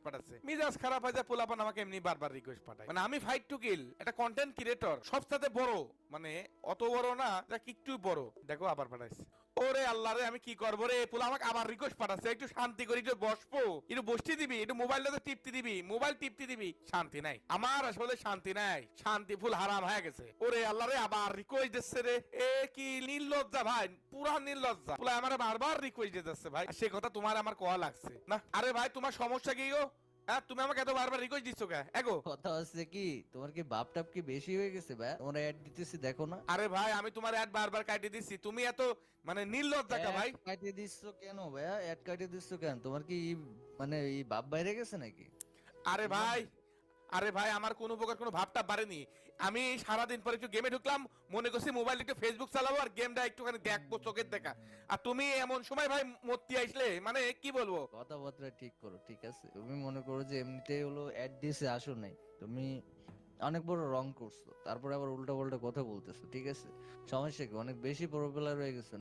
পাঠাচ্ছে, মিজাজ খারাপ হয়ে যায়, পোলাপান আমাকে এমনি বারবার রিকোয়েস্ট পাঠায়। মানে আমি ফাইট টু কিল একটা কন্টেন্ট ক্রিয়েটর, সবসাথে বড়, মানে অত বড় না, যা একটু বড়। দেখো আবার পাঠাইছে। ওরে আল্লাহ রে, আমি কি করবো রে? পোলা আমাকে আবার রিকোয়েস্ট পাঠাচ্ছে, একটু শান্তি করি, একটু বসবো, একটু বসতে দিবি, একটু মোবাইলটাতে টিপতে দিবি, মোবাইল টিপতে দিবি। শান্তি নাই আমার, আসলে শান্তি নাই, শান্তি ফুল হারাম হয়ে গেছে। ওরে আল্লাহ রে, আবার রিকোয়েস্ট দিচ্ছে রে। এ কি নির্লজ্জা ভাই, পুরা নির্লজ্জা। পোলা আমার বারবার রিকোয়েস্ট দিতেছে ভাই, সে কথা তোমার আমার কোয়া লাগছে না। আরে ভাই তোমার সমস্যা কি গো? হ্যাঁ, তুমি আমাকে এত বারবার রিকোয়েস্ট দিচ্ছ কে এগো? কথা হচ্ছে কি, তোমার কি বাপ টাপ কি বেশি হয়ে গেছে ভাই? তোমরা অ্যাড দিতেছি দেখো না? আরে ভাই আমি তোমার অ্যাড বারবার কাটিয়ে দিচ্ছি, তুমি এত মানে নির্লজ্জা কা ভাই? অ্যাড কাটিয়ে দিচ্ছ কেন ভাইয়া? অ্যাড কাটিয়ে দিচ্ছ কেন? তোমার কি মানে এই বাপ বাইরে গেছে নাকি? আরে বুঝলাম ভাই, না। আরে ভাই আমার কোনো প্রকার কোনো ভাবটা বাড়েনি। আমি সারাদিন পরে একটু গেমে ঢুকলাম, মনে করছি মোবাইল একটু ফেসবুক চালাবো আর গেমটা একটুখানি দেখবো চোখের দেখা। আর তুমি এমন সময় ভাই মত্তি আইসলে, মানে কি বলবো। কথাবার্তা ঠিক করো, ঠিক আছে? তুমি মনে করো যে এমনিতেই হলো অ্যাড দিয়েছে, আসো নাই তুমি, অনেক বড় রং করছো, তারপরে আবার উল্টা পাল্টা কথা বলতেছো, ঠিক আছে? সমস্যা কি? অনেক বেশি পপুলার হয়ে গেছে।